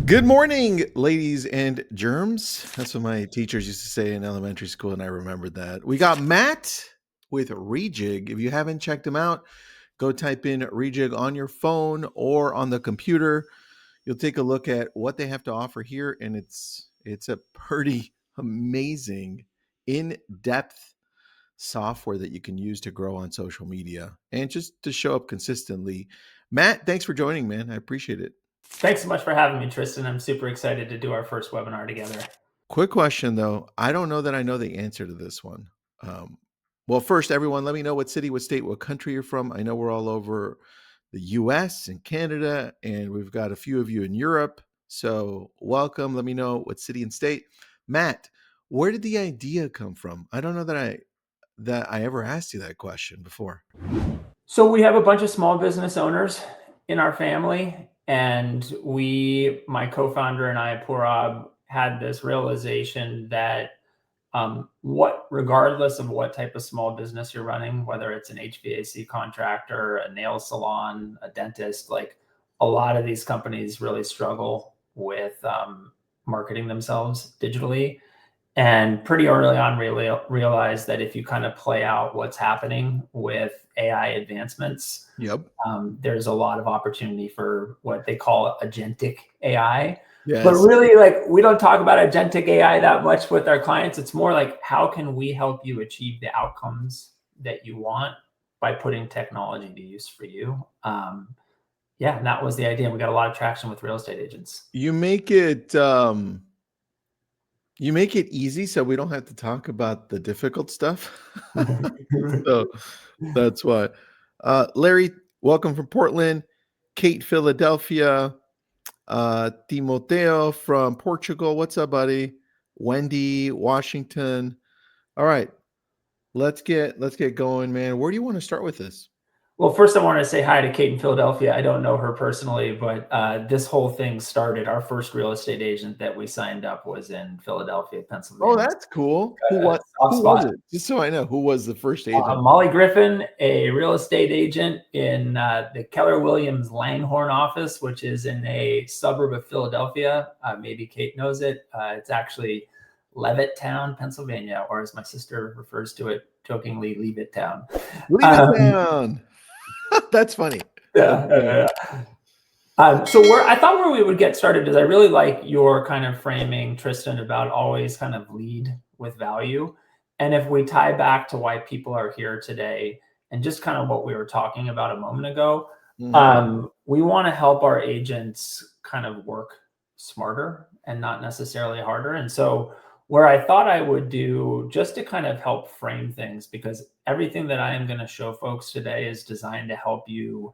Good morning, ladies and germs. That's what my teachers used to say in elementary school, and I remembered that. We got Matt with Rejig. If you haven't checked him out, go type in Rejig on your phone or on the computer. You'll take a look at what they have to offer here, and it's a pretty amazing, in-depth software that you can use to grow on social media and just to show up consistently. Matt, thanks for joining, man. I appreciate it. Thanks so much for having me, Tristan. I'm super excited to do our first webinar together. Quick question though. I don't know that I know the answer to this one. Well, first, everyone, let me know what city, what state, what country you're from. I know we're all over the US and Canada, and we've got a few of you in Europe. So welcome. Let me know what city and state. Matt, where did the idea come from? I don't know that I ever asked you that question before. So we have a bunch of small business owners in our family, and my co-founder and I, Purab, had this realization that regardless of what type of small business you're running, whether it's an HVAC contractor, a nail salon, a dentist, like a lot of these companies really struggle with marketing themselves digitally. And pretty early on, really realized that if you kind of play out what's happening with AI advancements, Yep. there's a lot of opportunity for what they call agentic AI. Yes. But really, like, we don't talk about agentic AI that much with our clients. It's more like, how can we help you achieve the outcomes that you want by putting technology to use for you? Yeah, and that was the idea. We got a lot of traction with real estate agents. You make it easy so we don't have to talk about the difficult stuff. So that's why. Larry, welcome from Portland. Kate, Philadelphia. Timoteo from Portugal. What's up, buddy? Wendy, Washington. All right. Let's get going, man. Where do you want to start with this? Well, first I want to say hi to Kate in Philadelphia. I don't know her personally, but this whole thing started. Our first real estate agent that we signed up was in Philadelphia, Pennsylvania. Oh, that's cool. Who was it? Just so I know, who was the first agent? Molly Griffin, a real estate agent in the Keller Williams Langhorne office, which is in a suburb of Philadelphia. Maybe Kate knows it. It's actually Levittown, Pennsylvania, or as my sister refers to it jokingly, Leave It Town. Leave It Town. That's funny. Yeah. So I thought where we would get started is I really like your kind of framing, Tristan, about always kind of lead with value. And if we tie back to why people are here today and just kind of what we were talking about a moment ago, we want to help our agents kind of work smarter and not necessarily harder. And so where I thought I would do, just to kind of help frame things, because everything that I am going to show folks today is designed to help you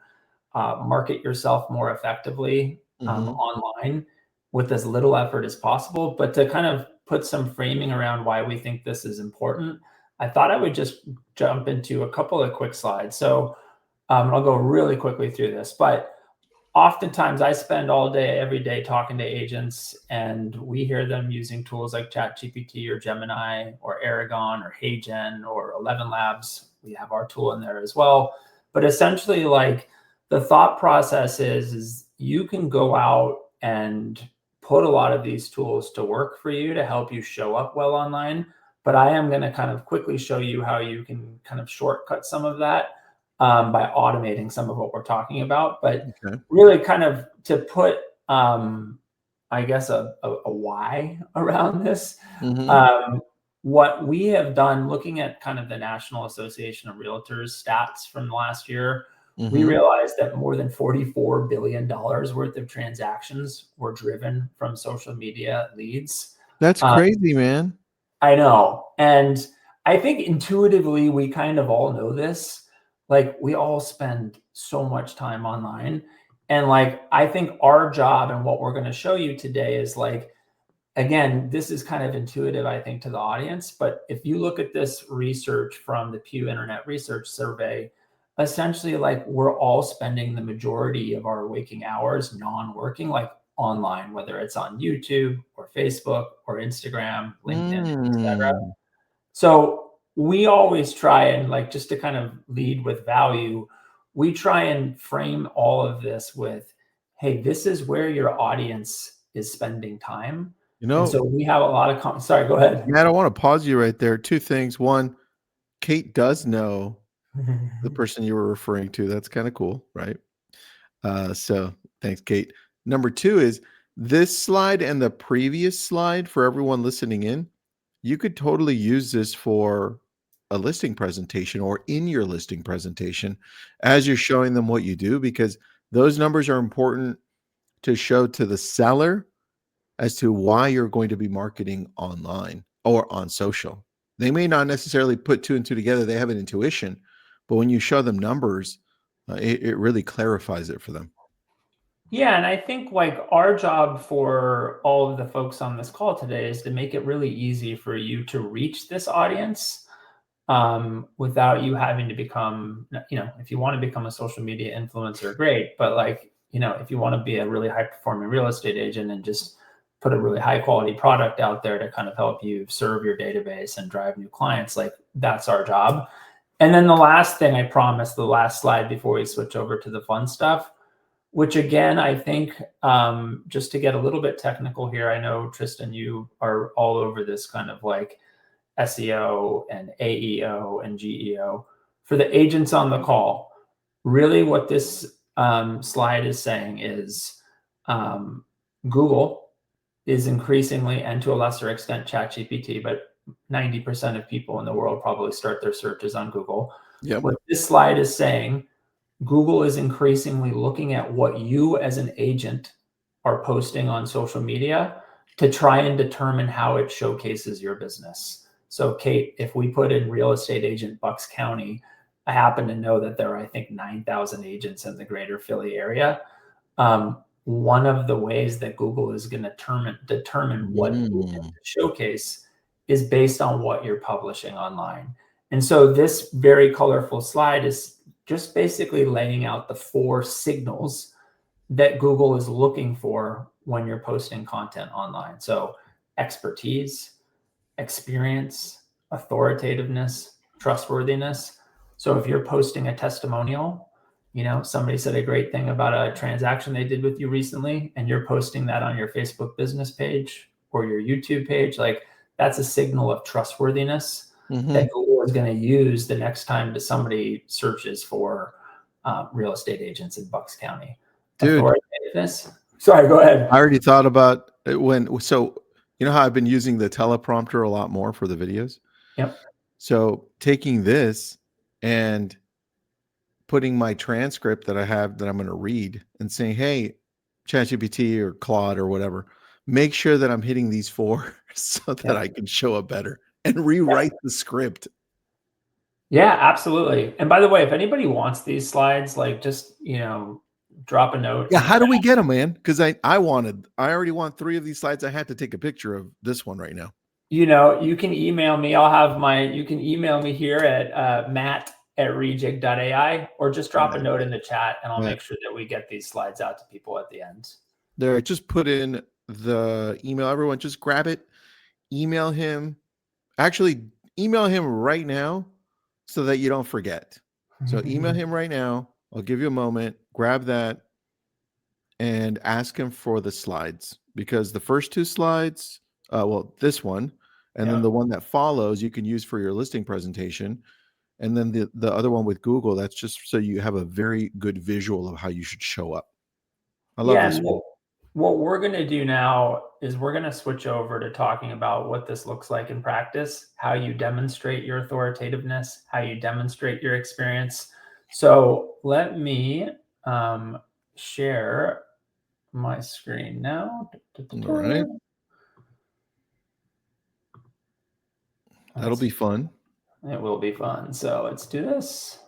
market yourself more effectively online with as little effort as possible. But to kind of put some framing around why we think this is important, I thought I would just jump into a couple of quick slides. So I'll go really quickly through this, but oftentimes I spend all day, every day talking to agents, and we hear them using tools like ChatGPT or Gemini or Aragon or HeyGen or 11 Labs. We have our tool in there as well. But essentially, like, the thought process is you can go out and put a lot of these tools to work for you to help you show up well online. But I am going to kind of quickly show you how you can kind of shortcut some of that by automating some of what we're talking about. But really kind of to put, I guess, a why around this. What we have done, looking at kind of the National Association of Realtors stats from last year, we realized that more than $44 billion worth of transactions were driven from social media leads. That's crazy, man. I know. And I think intuitively, we kind of all know this. Like, we all spend so much time online. And like, I think our job and what we're going to show you today is, like, again, this is kind of intuitive, I think, to the audience. But if you look at this research from the Pew Internet Research Survey, essentially, like, we're all spending the majority of our waking hours non-working, like online, whether it's on YouTube or Facebook or Instagram, LinkedIn, etc. So we always try and, like, just to kind of lead with value, we try and frame all of this with, hey, this is where your audience is spending time. You And know, so we have a lot of sorry, go ahead. Matt, I want to pause you right there. Two things. One, Kate does know the person you were referring to. That's kind of cool, right? So thanks, Kate. Number two is this slide and the previous slide for everyone listening in. You could totally use this for a listing presentation or in your listing presentation as you're showing them what you do, because those numbers are important to show to the seller as to why you're going to be marketing online or on social. They may not necessarily put two and two together. They have an intuition, but when you show them numbers, it really clarifies it for them. Yeah, and I think like our job for all of the folks on this call today is to make it really easy for you to reach this audience without you having to become, if you want to become a social media influencer, great. But like, if you want to be a really high performing real estate agent and just put a really high quality product out there to kind of help you serve your database and drive new clients, like that's our job. And then the last thing I promised, the last slide before we switch over to the fun stuff, which again, I think just to get a little bit technical here, I know Tristan, you are all over this kind of like SEO and AEO and GEO. For the agents on the call, really what this slide is saying is Google is increasingly, and to a lesser extent ChatGPT, but 90% of people in the world probably start their searches on Google. Yep. What this slide is saying, Google is increasingly looking at what you as an agent are posting on social media to try and determine how it showcases your business. So Kate, if we put in real estate agent Bucks County, I happen to know that there are, I think, 9,000 agents in the greater Philly area. One of the ways that Google is going to determine what agent to showcase is based on what you're publishing online. And so this very colorful slide is just basically laying out the 4 signals that Google is looking for when you're posting content online. So expertise, experience, authoritativeness, trustworthiness. So if you're posting a testimonial, somebody said a great thing about a transaction they did with you recently, and you're posting that on your Facebook business page or your YouTube page, like that's a signal of trustworthiness that Google is going to use the next time that somebody searches for real estate agents in Bucks County. Dude, authoritativeness. Sorry, go ahead. I already thought about it so you know how I've been using the teleprompter a lot more for the videos? Yep. So taking this and putting my transcript that I have that I'm going to read and saying, hey, ChatGPT or Claude or whatever, make sure that I'm hitting these 4 so that I can show up better and rewrite the script. Yeah, absolutely. And by the way, if anybody wants these slides, like just, drop a note. Yeah, how do we get them, man? Because I already want 3 of these slides. I had to take a picture of this one right now. You can email me. You can email me here at matt@rejig.ai, or just drop a note in the chat and I'll make sure that we get these slides out to people at the end. There, just put in the email. Everyone just grab it, email him. Actually, email him right now so that you don't forget. So email him right now. I'll give you a moment. Grab that and ask him for the slides, because the first 2 slides, this one, and then the one that follows, you can use for your listing presentation. And then the other one with Google, that's just so you have a very good visual of how you should show up. I love this one. What we're going to do now is we're going to switch over to talking about what this looks like in practice, how you demonstrate your authoritativeness, how you demonstrate your experience. So let me share my screen now. All right. That'll be fun. It will be fun. So let's do this.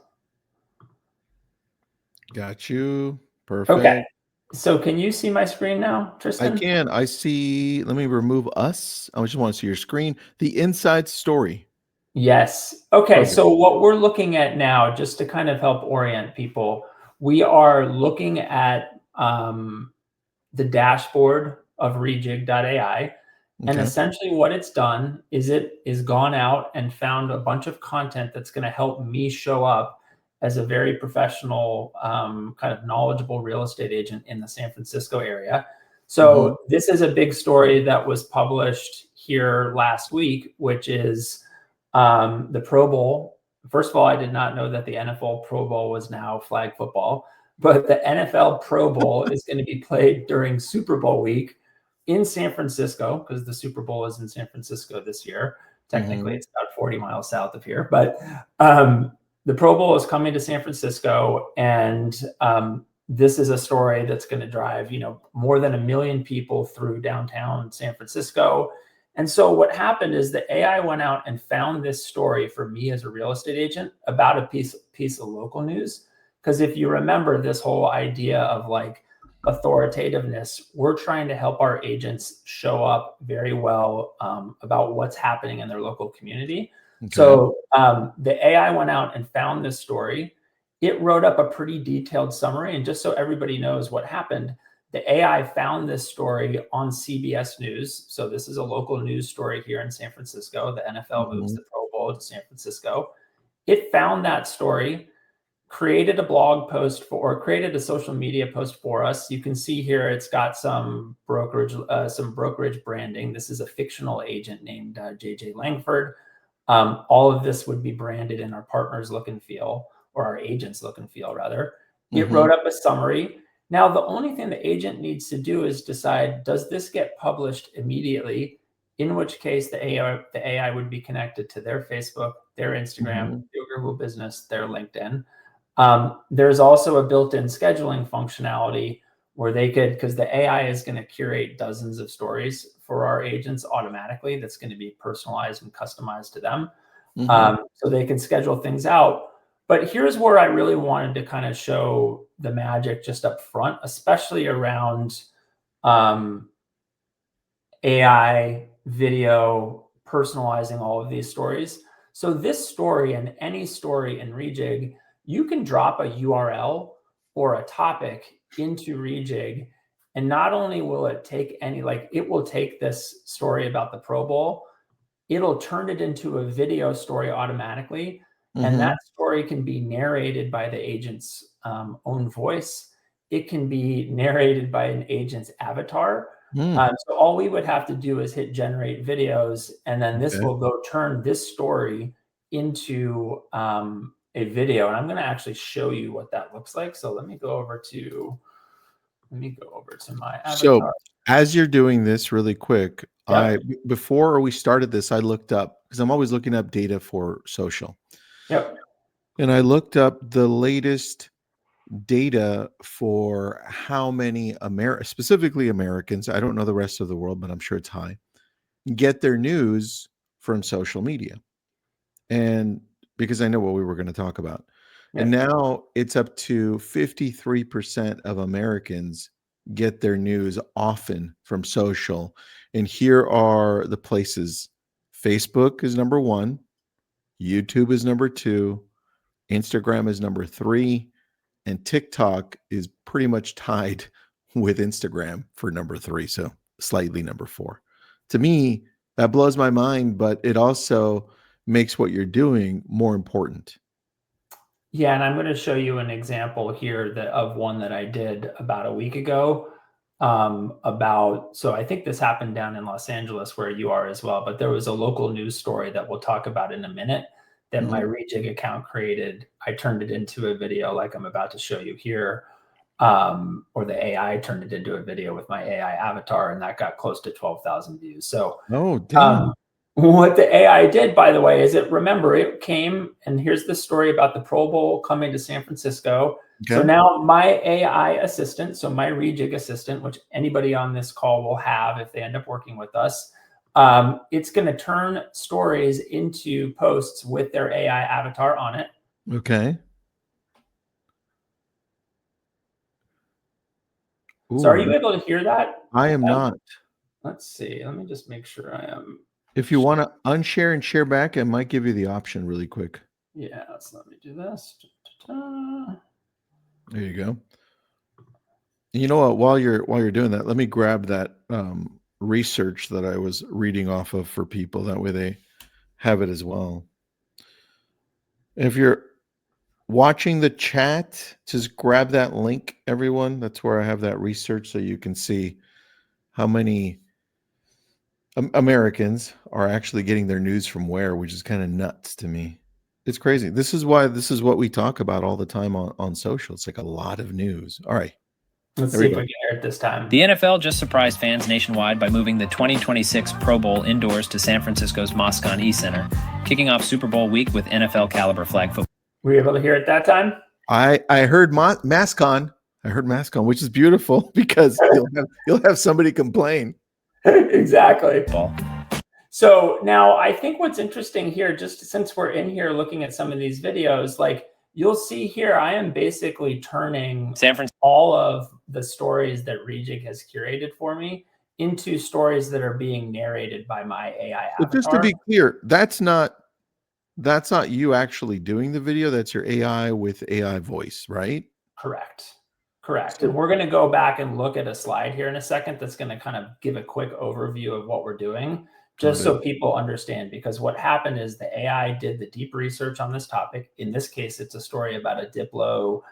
Got you. Perfect. Okay. So can you see my screen now, Tristan? I can. I see. Let me remove us. I just want to see your screen. The inside story. Yes. Okay. So what we're looking at now, just to kind of help orient people, we are looking at the dashboard of Rejig.ai. And essentially what it's done is it is gone out and found a bunch of content that's going to help me show up as a very professional, kind of knowledgeable real estate agent in the San Francisco area. So this is a big story that was published here last week, which is the Pro Bowl. First of all, I did not know that the NFL Pro Bowl was now flag football, but the NFL Pro Bowl is going to be played during Super Bowl week in San Francisco, because the Super Bowl is in San Francisco this year. Technically, it's about 40 miles south of here, but the Pro Bowl is coming to San Francisco, and this is a story that's going to drive, more than 1 million people through downtown San Francisco. And so what happened is the AI went out and found this story for me as a real estate agent about a piece of local news. Because if you remember this whole idea of like authoritativeness, we're trying to help our agents show up very well about what's happening in their local community. Okay. So the AI went out and found this story. It wrote up a pretty detailed summary. And just so everybody knows what happened, the AI found this story on CBS News. So this is a local news story here in San Francisco. The NFL moves the Pro Bowl to San Francisco. It found that story, created a blog post or created a social media post for us. You can see here it's got some brokerage branding. This is a fictional agent named JJ Langford. All of this would be branded in our partners look and feel, or our agents look and feel rather. It wrote up a summary. Now, the only thing the agent needs to do is decide, does this get published immediately? In which case the AI would be connected to their Facebook, their Instagram, their Google Business, their LinkedIn. There's also a built-in scheduling functionality where they could, because the AI is going to curate dozens of stories for our agents automatically. That's going to be personalized and customized to them. So they can schedule things out. But here's where I really wanted to kind of show the magic just up front, especially around AI, video, personalizing all of these stories. So this story and any story in Rejig, you can drop a URL or a topic into Rejig, and not only will it take it will take this story about the Pro Bowl, it'll turn it into a video story automatically. And that story can be narrated by the agent's own voice. It can be narrated by an agent's avatar. So all we would have to do is hit generate videos, and then this will go turn this story into a video. And I'm going to actually show you what that looks like. So let me go over to my avatar. So as you're doing this really quick, before we started this, I looked up, because I'm always looking up data for social. And I looked up the latest data for how many specifically Americans, I don't know the rest of the world, but I'm sure it's high, get their news from social media. And because I know what we were going to talk about. And now it's up to 53% of Americans get their news often from social. And here are the places. Facebook is number 1. YouTube is number 2. Instagram is number 3. And TikTok is pretty much tied with Instagram for number 3. So slightly number 4. To me, that blows my mind, but it also makes what you're doing more important. Yeah, and I'm going to show you an example here of one that I did about a week ago. So I think this happened down in Los Angeles where you are as well, but there was a local news story that we'll talk about in a minute that my Rejig account created. I turned it into a video like I'm about to show you here, or the AI turned it into a video with my AI avatar, and that got close to 12,000 views. So what the AI did, by the way, is it came, and here's the story about the Pro Bowl coming to San Francisco. So now my AI assistant, so my Rejig assistant, which anybody on this call will have if they end up working with us, it's going to turn stories into posts with their AI avatar on it. Okay. Ooh, so are you able to hear that? I am not. Let's see. Let me just make sure I am. If you want to unshare and share back, I might give you the option really quick. Yeah, let me do this. There you go. You know what? While you're doing that, let me grab that research that I was reading off of for people. That way they have it as well. If you're watching the chat, just grab that link, everyone. That's where I have that research so you can see how many Americans are actually getting their news from where, which is kind of nuts to me. It's crazy. This is what we talk about all the time on social. It's like a lot of news. All right. Let's There see we if go. we can hear it this time. The NFL just surprised fans nationwide by moving the 2026 Pro Bowl indoors to San Francisco's Moscone E Center, kicking off Super Bowl week with NFL caliber flag football. Were you able to hear it that time? I heard Mascon. I heard Mascon, which is beautiful because you'll have somebody complain. Exactly. So now I think what's interesting here, just since we're in here looking at some of these videos, like you'll see here, I am basically turning all of the stories that Rejig has curated for me into stories that are being narrated by my AI avatar. But just to be clear, that's not you actually doing the video. That's your AI with AI voice, right? Correct. And we're going to go back and look at a slide here in a second that's going to kind of give a quick overview of what we're doing, just so people understand. Because what happened is the AI did the deep research on this topic. In this case, it's a story about a Diplo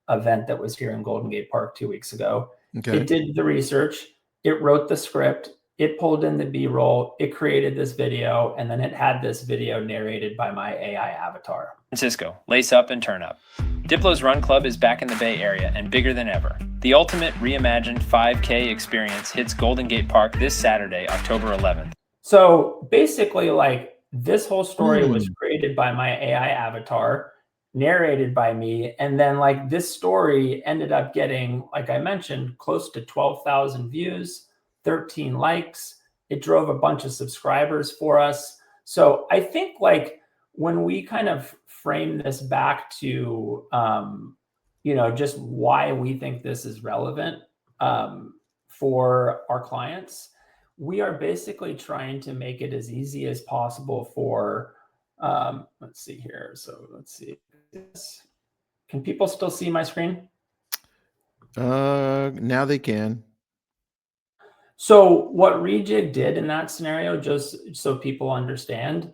event that was here in Golden Gate Park 2 weeks ago. Okay. It did the research. It wrote the script. It pulled in the B-roll. It created this video. And then it had this video narrated by my AI avatar. Francisco, lace up and turn up. Diplo's Run Club is back in the Bay Area and bigger than ever. The ultimate reimagined 5K experience hits Golden Gate Park this Saturday, October 11th. So basically, like, this whole story was created by my AI avatar, narrated by me, and then like this story ended up getting, like I mentioned, close to 12,000 views, 13 likes. It drove a bunch of subscribers for us. So I think like when we kind of frame this back to, just why we think this is relevant for our clients, we are basically trying to make it as easy as possible for, let's see here. So let's see. Can people still see my screen? Now they can. So what Rejig did in that scenario, just so people understand,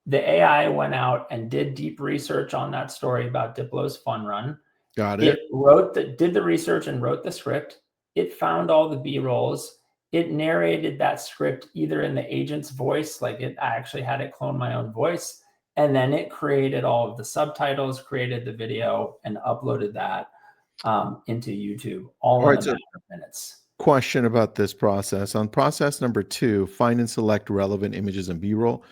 the AI went out and did deep research on that story about Diplo's fun run. Got it. It did the research and wrote the script. It found all the B-rolls. It narrated that script either in the agent's voice, I actually had it clone my own voice, and then it created all of the subtitles, created the video, and uploaded that into YouTube, all in a matter of minutes. Question about this process. On process number 2, find and select relevant images and B-roll.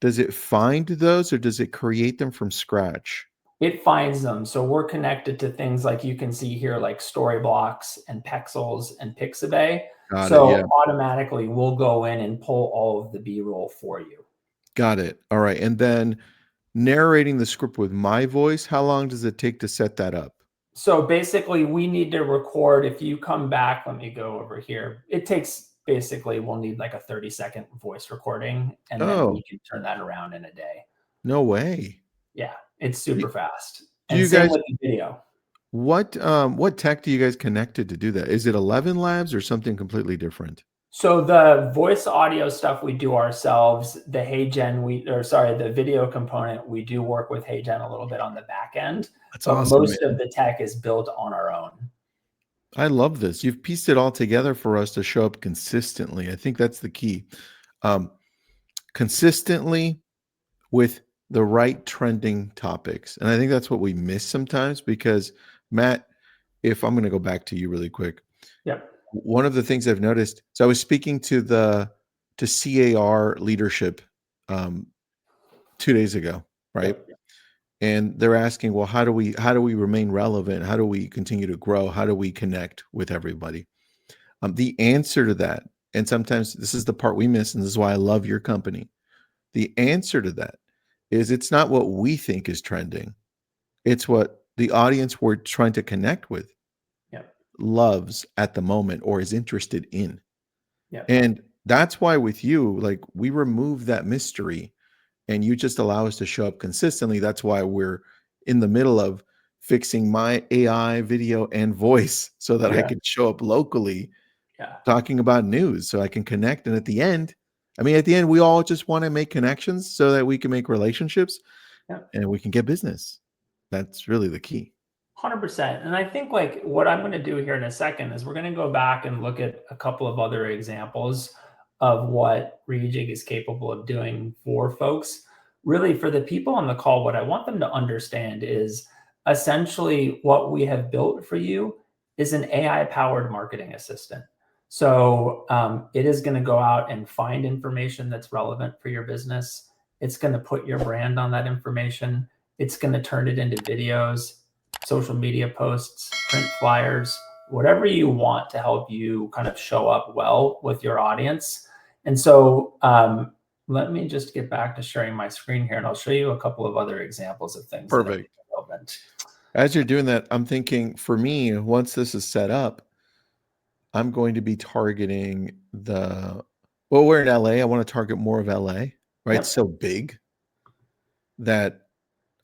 Does it find those or does it create them from scratch? It finds them. So we're connected to things like you can see here, like Storyblocks and Pexels and Pixabay. Automatically we'll go in and pull all of the B-roll for you. Got it. All right. And then narrating the script with my voice, how long does it take to set that up? So basically we need to record, if you come back, let me go over here. It takes, basically we'll need like a 30-second voice recording, and then we can turn that around in a day. No way. Yeah, it's super fast. Do you guys with the video? What tech do you guys connected to do that? Is it 11 Labs or something completely different? So the voice audio stuff we do ourselves. The HeyGen, the video component, we do work with HeyGen a little bit on the back end. That's awesome. Most of the tech is built on our own. I love this. You've pieced it all together for us to show up consistently. I think that's the key. Consistently with the right trending topics. And I think that's what we miss sometimes because, Matt, if I'm going to go back to you really quick. Yep. One of the things I've noticed, so I was speaking to CAR leadership 2 days ago, right? Yep. And they're asking, well, how do we remain relevant? How do we continue to grow? How do we connect with everybody? The answer to that, and sometimes this is the part we miss, and this is why I love your company. The answer to that is it's not what we think is trending. It's what the audience we're trying to connect with loves at the moment or is interested in. And that's why with you, like, we remove that mystery and you just allow us to show up consistently. That's why we're in the middle of fixing my AI video and voice so that I can show up locally talking about news so I can connect. And at the end, we all just want to make connections so that we can make relationships and we can get business. That's really the key. 100%. And I think like what I'm going to do here in a second is we're going to go back and look at a couple of other examples of what Rejig is capable of doing for folks. Really, for the people on the call, what I want them to understand is essentially what we have built for you is an AI-powered marketing assistant. So it is going to go out and find information that's relevant for your business. It's going to put your brand on that information. It's going to turn it into videos, social media posts, print flyers, whatever you want to help you kind of show up well with your audience. And so let me just get back to sharing my screen here, and I'll show you a couple of other examples of things. Perfect. That are relevant. As you're doing that, I'm thinking for me, once this is set up, I'm going to be targeting well, we're in LA. I want to target more of LA, right? Yep. It's so big that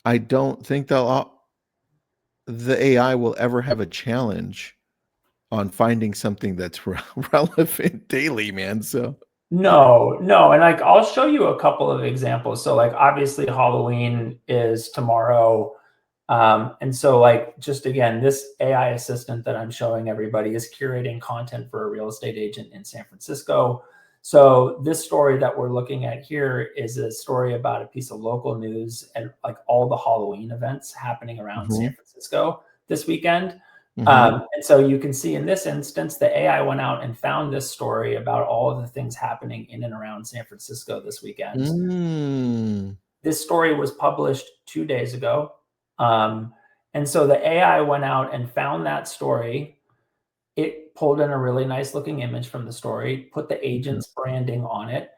I don't think the AI will ever have a challenge on finding something that's relevant daily, man. So no, and like I'll show you a couple of examples. So like obviously Halloween is tomorrow. And so like, just again, this AI assistant that I'm showing everybody is curating content for a real estate agent in San Francisco. So this story that we're looking at here is a story about a piece of local news and like all the Halloween events happening around San Francisco this weekend. And so you can see in this instance, the AI went out and found this story about all of the things happening in and around San Francisco this weekend. This story was published 2 days ago. And so the AI went out and found that story. It pulled in a really nice looking image from the story, put the agent's branding on it,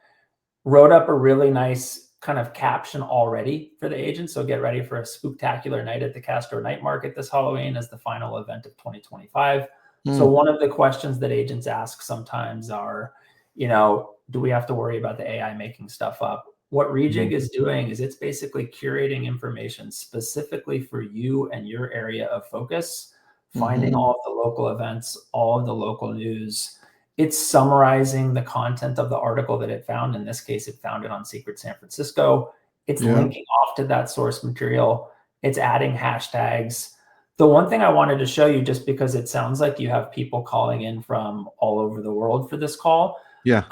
wrote up a really nice kind of caption already for the agent. So get ready for a spooktacular night at the Castro Night Market this Halloween as the final event of 2025. So one of the questions that agents ask sometimes are, do we have to worry about the AI making stuff up? What Rejig is doing is it's basically curating information specifically for you and your area of focus, finding all of the local events, all of the local news. It's summarizing the content of the article that it found. In this case, it found it on Secret San Francisco. It's linking off to that source material. It's adding hashtags. The one thing I wanted to show you, just because it sounds like you have people calling in from all over the world for this call. Yeah.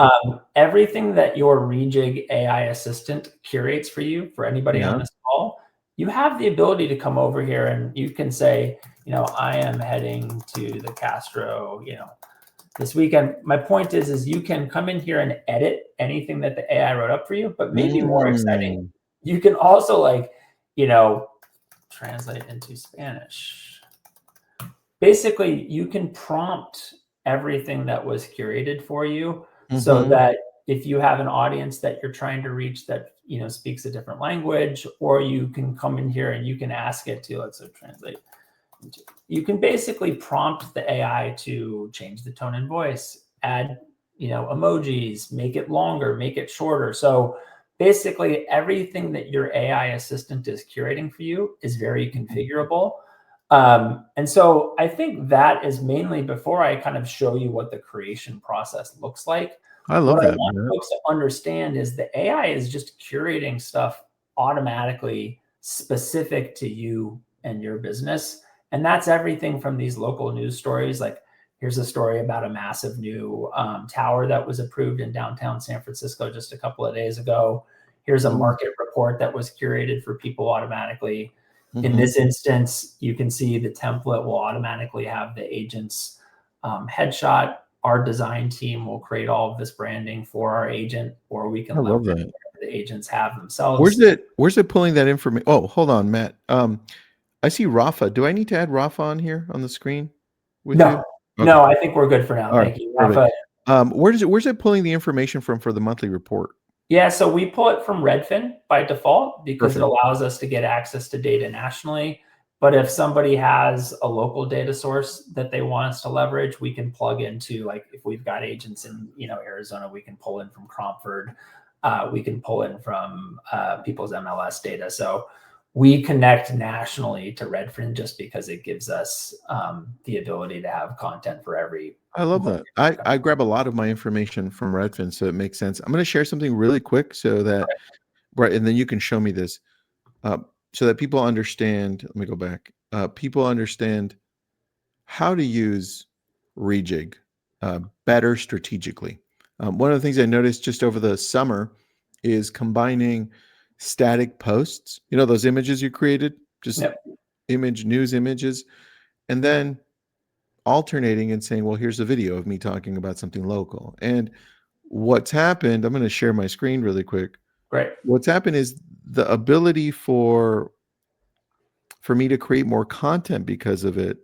Everything that your Rejig AI assistant curates for you, for anybody on this call, you have the ability to come over here and you can say, I am heading to the Castro, this weekend. My point is you can come in here and edit anything that the AI wrote up for you, but maybe more exciting, you can also translate into Spanish. Basically, you can prompt everything that was curated for you so that if you have an audience that you're trying to reach that, speaks a different language, or you can come in here and you can ask it to, let's say, translate. You can basically prompt the AI to change the tone and voice, add, emojis, make it longer, make it shorter. So basically everything that your AI assistant is curating for you is very configurable. And so I think that is mainly, before I kind of show you what the creation process looks like, I love what that. I want folks to understand is the AI is just curating stuff automatically specific to you and your business. And that's everything from these local news stories. Like, here's a story about a massive new tower that was approved in downtown San Francisco just a couple of days ago. Here's a market report that was curated for people automatically. In this instance, you can see the template will automatically have the agent's headshot. Our design team will create all of this branding for our agent, or we can leverage whatever the agents have themselves. Where's it pulling that information? Oh, hold on, Matt. I see Rafa. Do I need to add Rafa on here on the screen with you? Okay. No, I think we're good for now. Thank you, Rafa. Where's it pulling the information from for the monthly report? Yeah, so we pull it from Redfin by default because it allows us to get access to data nationally. But if somebody has a local data source that they want us to leverage, we can plug into, like, if we've got agents in Arizona, we can pull in from Cromford. We can pull in from people's MLS data. So we connect nationally to Redfin just because it gives us the ability to have content for every. I love that. I grab a lot of my information from Redfin, so it makes sense. I'm going to share something really quick so that, and then you can show me this, so that people understand. Let me go back. people understand how to use Rejig better strategically. One of the things I noticed just over the summer is combining static posts, those images you created, just news images, and then alternating and saying, well, here's a video of me talking about something local. And what's happened, I'm going to share my screen really quick. Great. What's happened is the ability for me to create more content because of it,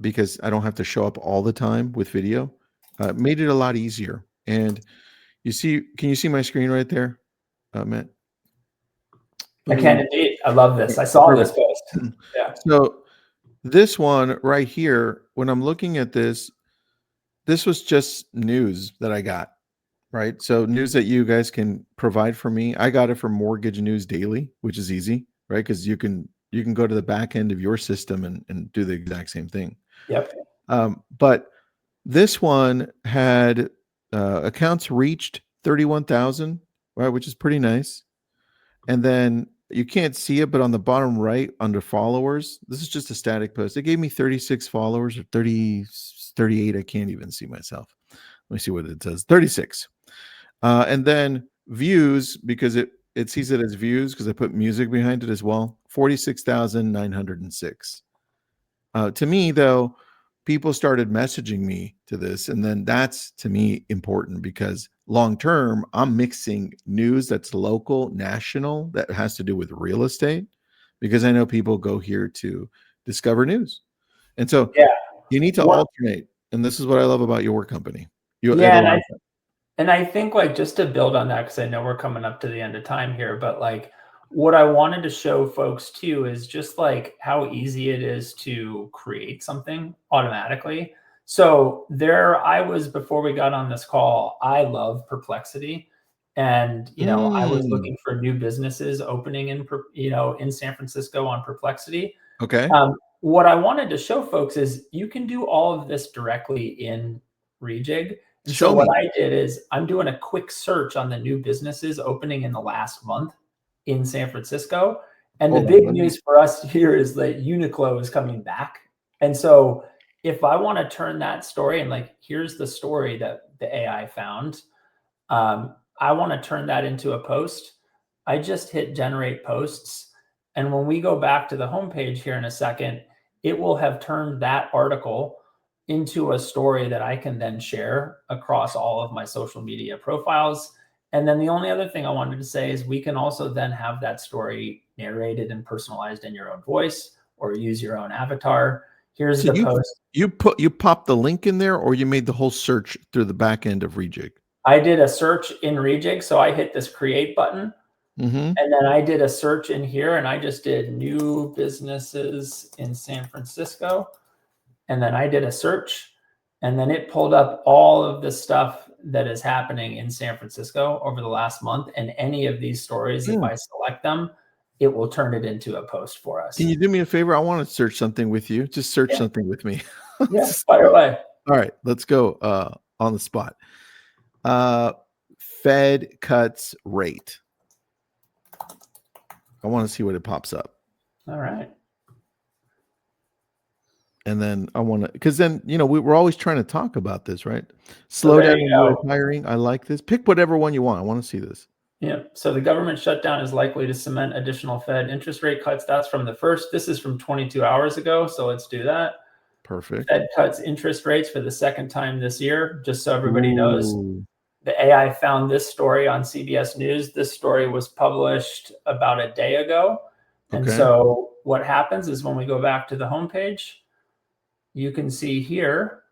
because I don't have to show up all the time with video, made it a lot easier. And can you see my screen right there, Matt? I can indeed. I love this. I saw this post. Yeah. So this one right here, when I'm looking at this was just news that I got, right? So news that you guys can provide for me. I got it from Mortgage News Daily, which is easy, right? Because you can go to the back end of your system and do the exact same thing. Yep. But this one had accounts reached 31,000, right, which is pretty nice. And then you can't see it, but on the bottom right under followers, this is just a static post. It gave me 36 followers, or 30, 38. I can't even see myself. Let me see what it says. 36. And then views, because it sees it as views because I put music behind it as well. 46,906. To me, though, people started messaging me to this, and then that's, to me, important because long term, I'm mixing news that's local, national, that has to do with real estate, because I know people go here to discover news. And so you need to alternate. And this is what I love about your company. And I think, like, just to build on that, because I know we're coming up to the end of time here, but like what I wanted to show folks too is just like how easy it is to create something automatically. So I was, before we got on this call, I love Perplexity. And, I was looking for new businesses opening in San Francisco on Perplexity. Okay. What I wanted to show folks is you can do all of this directly in Rejig. And so what I did is I'm doing a quick search on the new businesses opening in the last month in San Francisco. And the big news for us here is that Uniqlo is coming back. And so if I want to turn that story, and like, here's the story that the AI found, I want to turn that into a post. I just hit generate posts. And when we go back to the homepage here in a second, it will have turned that article into a story that I can then share across all of my social media profiles. And then the only other thing I wanted to say is we can also then have that story narrated and personalized in your own voice, or use your own avatar. Here's the post. You popped the link in there, or you made the whole search through the back end of Rejig? I did a search in Rejig. So I hit this create button. And then I did a search in here, and I just did new businesses in San Francisco. And then I did a search, and then it pulled up all of the stuff that is happening in San Francisco over the last month. And any of these stories, if I select them, it will turn it into a post for us. Can you do me a favor? I want to search something with you. Just search something with me. Yes, fire away. All right, let's go on the spot. Fed cuts rate. I want to see what it pops up. All right. And then I want to, because then, we're always trying to talk about this, right? Slow down in hiring. I like this. Pick whatever one you want. I want to see this. Yeah. So the government shutdown is likely to cement additional Fed interest rate cuts. That's from the first. This is from 22 hours ago. So let's do that. Perfect. Fed cuts interest rates for the second time this year, just so everybody knows. The AI found this story on CBS News. This story was published about a day ago. And so what happens is when we go back to the homepage, you can see here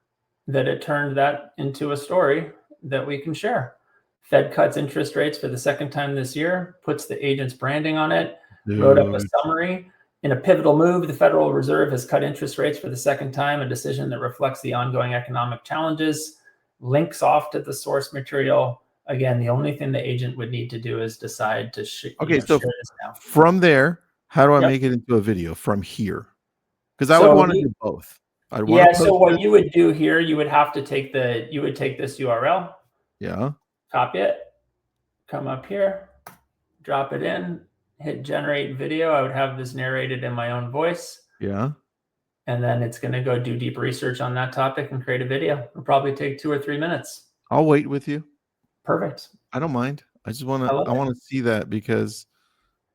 that it turned that into a story that we can share. Fed cuts interest rates for the second time this year, puts the agent's branding on it, wrote up a summary. In a pivotal move, the Federal Reserve has cut interest rates for the second time, a decision that reflects the ongoing economic challenges. Links off to the source material. Again, the only thing the agent would need to do is decide to share this now. From there, how do I make it into a video from here? Because I would want to do both. So what you would do here, you would have to take this URL. Yeah. Copy it. Come up here, drop it in, hit generate video. I would have this narrated in my own voice. Yeah. And then it's going to go do deep research on that topic and create a video. It'll probably take 2 or 3 minutes. I'll wait with you. Perfect. I don't mind. I just want I to. love I it. want to see that because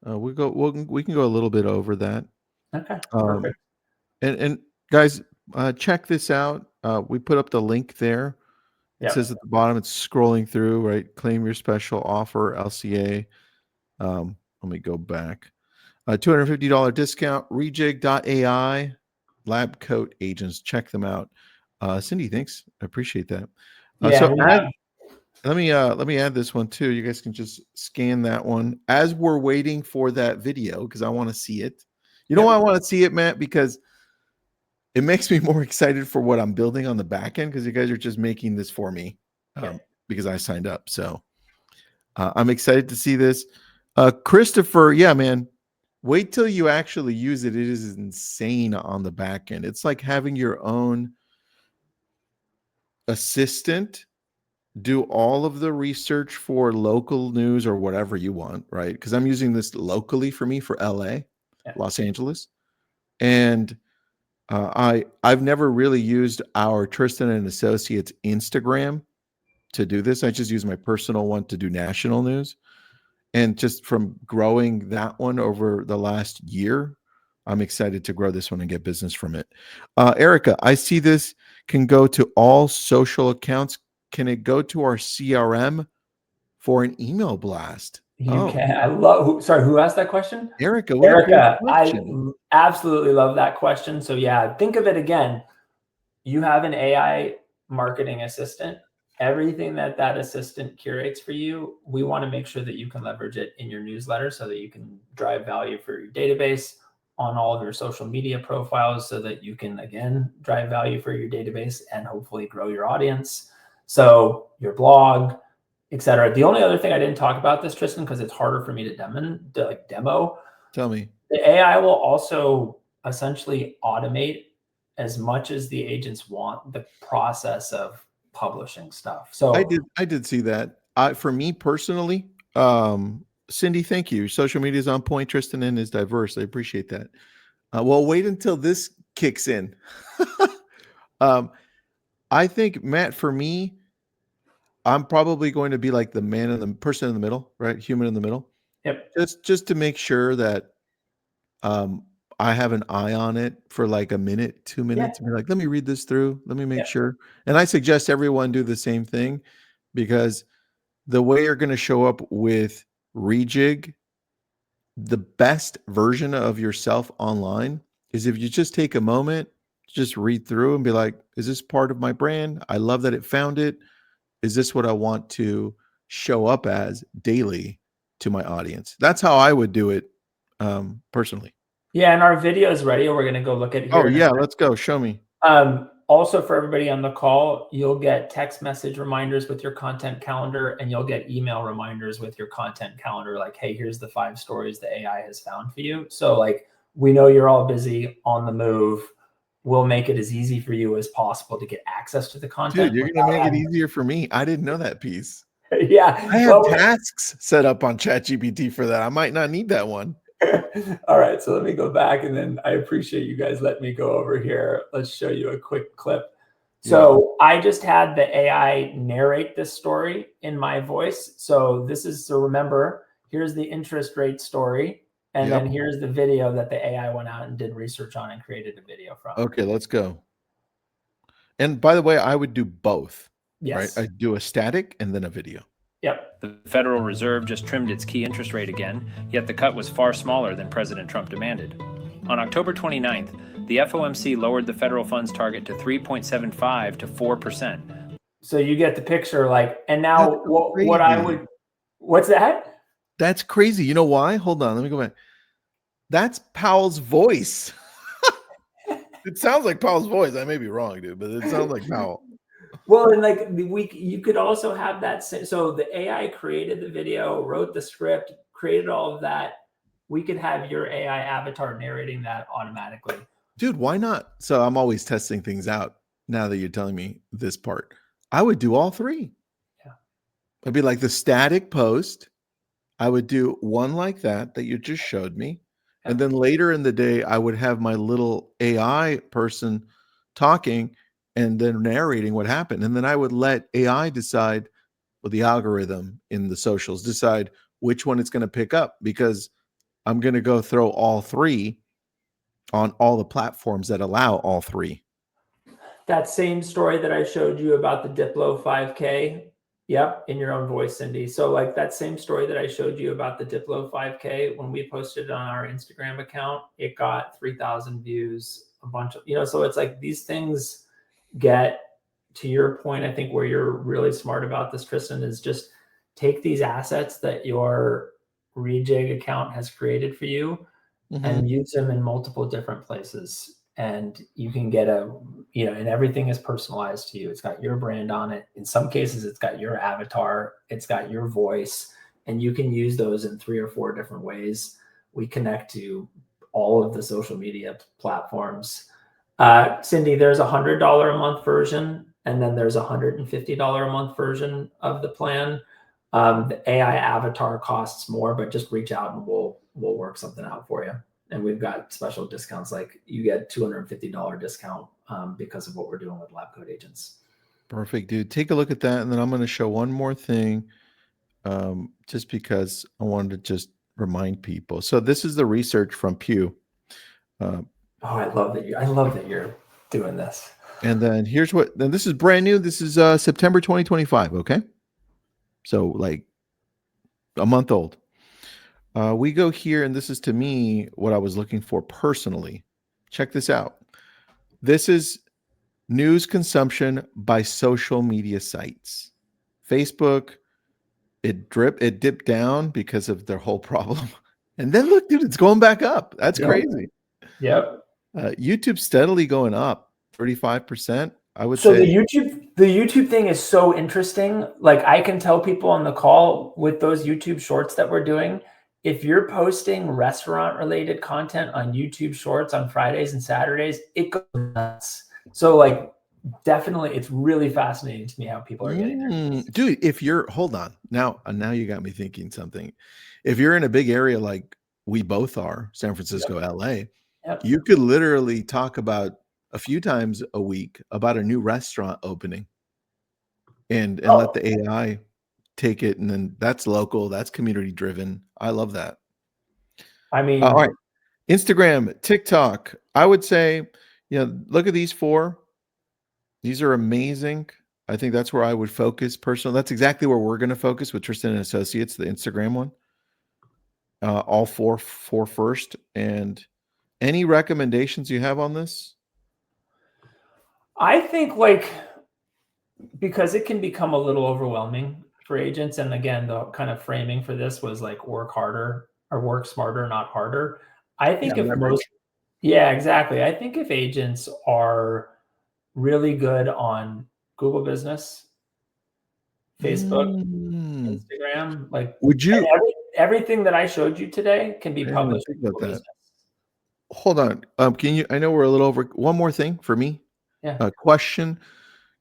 we can go a little bit over that. Okay. Um, Perfect. and guys, check this out. We put up the link there. It Yep. says at the bottom, it's scrolling through, right? Claim your special offer, LCA. Let me go back. $250 discount, Rejig.ai, LabCoat Agents. Check them out. Cindy, thanks. I appreciate that. Yeah. So We have, let me add this one too. You guys can just scan that one as we're waiting for that video because I want to see it. You know Yep. why I want to see it, Matt? Because it makes me more excited for what I'm building on the back end because you guys are just making this for me because I signed up. So I'm excited to see this. Christopher, yeah, man, wait till you actually use it. It is insane on the back end. It's like having your own assistant do all of the research for local news or whatever you want, right? Because I'm using this locally for me for LA, Los Angeles. And I've never really used our Tristan and Associates Instagram to do this. I just use my personal one to do national news. And just from growing that one over the last year, I'm excited to grow this one and get business from it. Erica, I see this can go to all social accounts. Can it go to our CRM for an email blast? You can. I love. Sorry, who asked that question? Erica, what a great question. I absolutely love that question. So yeah, think of it again. You have an AI marketing assistant. Everything that assistant curates for you, we want to make sure that you can leverage it in your newsletter so that you can drive value for your database on all of your social media profiles so that you can, again, drive value for your database and hopefully grow your audience. So your blog, etc. The only other thing I didn't talk about this, Tristan, because it's harder for me to demo. Tell me. The AI will also essentially automate as much as the agents want the process of publishing stuff. So I did see that. For me personally, Cindy, thank you. Social media is on point. Tristan and is diverse. I appreciate that. Well, wait until this kicks in. I think, Matt, for me, I'm probably going to be like the person in the middle, right? Human in the middle. Yep. Just to make sure that I have an eye on it for like a minute, 2 minutes, and be like, let me read this through. Let me make sure. And I suggest everyone do the same thing because the way you're going to show up with Rejig, the best version of yourself online is if you just take a moment, just read through and be like, is this part of my brand? I love that it found it. Is this what I want to show up as daily to my audience? That's how I would do it personally. Yeah, and our video is ready. We're going to go look at it here. Oh, yeah, let's go. Show me. Also, for everybody on the call, you'll get text message reminders with your content calendar, and you'll get email reminders with your content calendar. Like, hey, here's the 5 stories the AI has found for you. So, like, we know you're all busy on the move. We'll make it as easy for you as possible to get access to the content. Dude, you're going to make it easier for me. I didn't know that piece. Yeah. I have tasks set up on ChatGPT for that. I might not need that one. All right, so let me go back, and then I appreciate you guys letting me go over here. Let's show you a quick clip. So I just had the AI narrate this story in my voice. So this is, so remember, here's the interest rate story, and then here's the video that the AI went out and did research on and created a video from. Okay, let's go. And by the way, I would do both. Yes. Right? I'd do a static and then a video. Yep. The Federal Reserve just trimmed its key interest rate again, yet the cut was far smaller than President Trump demanded. On October 29th, the FOMC lowered the federal funds target to 3.75 to 4%. So you get the picture, like, and now what's that? That's crazy. You know why? Hold on, let me go back. That's Powell's voice. It sounds like Powell's voice. I may be wrong, dude, but it sounds like Powell. Well, and like you could also have that. So the AI created the video, wrote the script, created all of that. We could have your AI avatar narrating that automatically. Dude, why not? So I'm always testing things out now that you're telling me this part. I would do all 3. Yeah. I'd be like the static post. I would do one like that you just showed me. And then later in the day, I would have my little AI person talking and then narrating what happened. And then I would let AI decide, well, the algorithm in the socials decide which one it's going to pick up, because I'm going to go throw all three on all the platforms that allow all three. That same story that I showed you about the Diplo 5K. Yep, in your own voice, Cindy. So like that same story that I showed you about the Diplo 5K, when we posted it on our Instagram account, it got 3,000 views, a bunch of, so it's like these things get, to your point, I think where you're really smart about this, Tristan, is just take these assets that your Rejig account has created for you and use them in multiple different places. And you can get and everything is personalized to you. It's got your brand on it. In some cases, it's got your avatar, it's got your voice, and you can use those in 3 or 4 different ways. We connect to all of the social media platforms. Cindy, there's $100 a month version, and then there's $150 a month version of the plan. The AI avatar costs more, but just reach out and we'll work something out for you. And we've got special discounts, like you get $250 discount because of what we're doing with LabCoat Agents. Perfect, dude. Take a look at that, and then I'm going to show one more thing, just because I wanted to just remind people. So this is the research from Pew. I love that you're doing this. And then here's then this is brand new. This is September 2025. Okay, so like a month old. We go here, and this is, to me, what I was looking for personally. Check this out. This is news consumption by social media sites. Facebook, it dipped down because of their whole problem. And then look, dude, it's going back up. That's crazy. Yep. YouTube steadily going up 35%. I would say. So the YouTube thing is so interesting. Like, I can tell people on the call with those YouTube shorts that we're doing, if you're posting restaurant related content on YouTube shorts on Fridays and Saturdays, it goes nuts. So like, definitely, it's really fascinating to me how people are getting there. Dude, if you're, hold on. Now you got me thinking something. If you're in a big area like we both are, San Francisco, LA, you could literally talk about a few times a week about a new restaurant opening and let the AI take it. And then that's local, that's community driven. I love that. I mean, all right. Instagram, TikTok, I would say, look at these 4. These are amazing. I think that's where I would focus personally. That's exactly where we're going to focus with Tristan and Associates, the Instagram one. All four first. And any recommendations you have on this? I think, like, because it can become a little overwhelming for agents. And again, the kind of framing for this was like work harder or work smarter, not harder. I think exactly. I think if agents are really good on Google Business, Facebook, Instagram, like, would you, everything that I showed you today can be published. Hold on. Can you, I know we're a little over, one more thing for me. A question.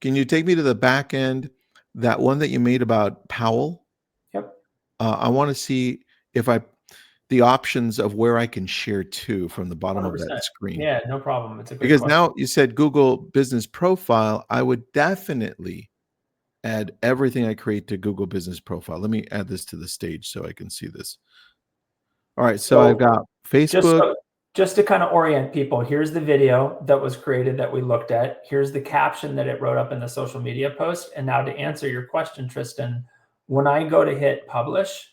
Can you take me to the back end, that one that you made about Powell? Yep. I want to see if the options of where I can share to from the bottom 100%. Of that screen. Yeah, no problem. It's a because question. Now you said Google Business Profile. I would definitely add everything I create to Google Business Profile. Let me add this to the stage so I can see this. All right. So I've got Facebook. Just to kind of orient people, here's the video that was created that we looked at. Here's the caption that it wrote up in the social media post. And now to answer your question, Tristan, when I go to hit publish,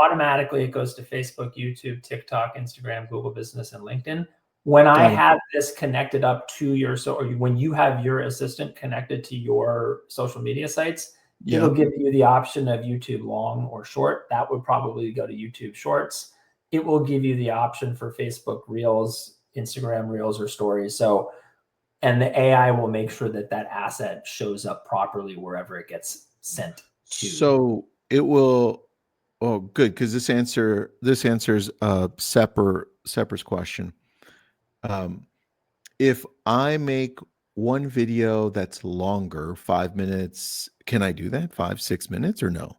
automatically it goes to Facebook, YouTube, TikTok, Instagram, Google Business, and LinkedIn. When I have this connected up to or when you have your assistant connected to your social media sites, it'll give you the option of YouTube long or short. That would probably go to YouTube Shorts. It will give you the option for Facebook Reels, Instagram Reels, or Stories. So, and the AI will make sure that that asset shows up properly wherever it gets sent to. So it will. Oh, good, because this answers Sepper's question. If I make one video that's longer, 5 minutes, can I do that? 5-6 minutes or no?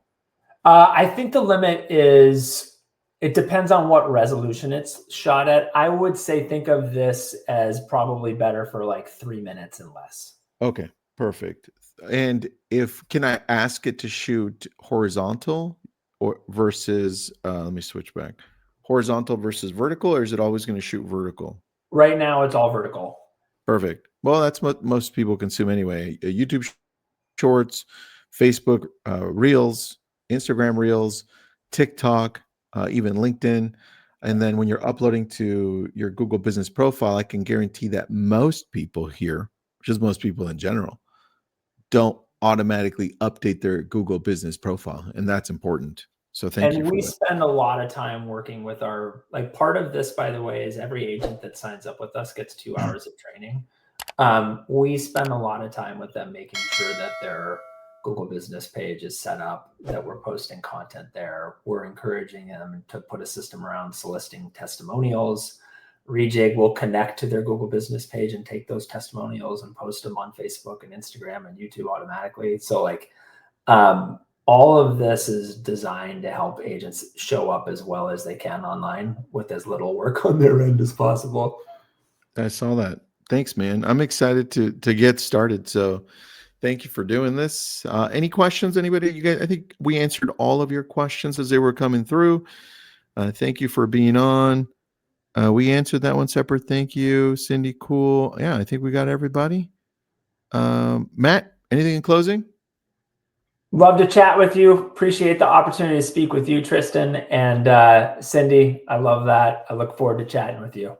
I think the limit is It depends on what resolution it's shot at. I would say think of this as probably better for like 3 minutes and less. Okay, perfect. And can I ask it to shoot horizontal or versus, let me switch back. Horizontal versus vertical, or is it always going to shoot vertical? Right now, it's all vertical. Perfect. Well, that's what most people consume anyway. YouTube Shorts, Facebook Reels, Instagram Reels, TikTok, even LinkedIn. And then when you're uploading to your Google Business Profile, I can guarantee that most people here, which is most people in general, don't automatically update their Google Business Profile. And that's important. So thank you And for we that. spend a lot of time working with our, like, part of this, by the way, is every agent that signs up with us gets 2 hours of training. We spend a lot of time with them making sure that their Google Business page is set up, that we're posting content there. We're encouraging them to put a system around soliciting testimonials. Rejig will connect to their Google Business page and take those testimonials and post them on Facebook and Instagram and YouTube automatically. So like, all of this is designed to help agents show up as well as they can online with as little work on their end as possible. I saw that. Thanks, man. I'm excited to get started. So thank you for doing this. Any questions, anybody? You guys, I think we answered all of your questions as they were coming through. Thank you for being on. We answered that one separate. Thank you, Cindy. Cool. Yeah, I think we got everybody. Matt, anything in closing? Love to chat with you. Appreciate the opportunity to speak with you, Tristan, and Cindy. I love that. I look forward to chatting with you.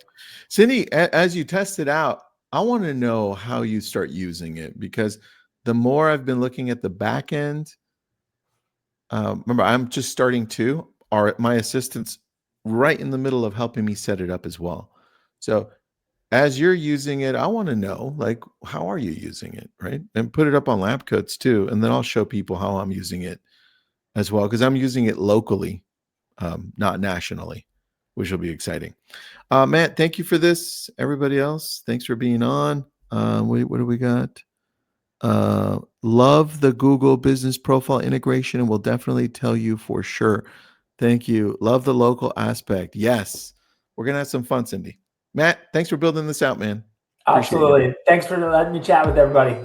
Cindy, as you test it out, I want to know how you start using it, because the more I've been looking at the back end, remember, I'm just starting too. My assistant's right in the middle of helping me set it up as well. So as you're using it, I want to know, like, how are you using it, right? And put it up on LabCoats too, and then I'll show people how I'm using it as well, because I'm using it locally, not nationally, which will be exciting. Matt, thank you for this. Everybody else, thanks for being on. What do we got? Love the Google Business Profile integration, and we'll definitely tell you for sure. Thank you. Love the local aspect. Yes, we're gonna have some fun, Cindy. Matt, thanks for building this out, man. Appreciate you. Absolutely. Thanks for letting me chat with everybody.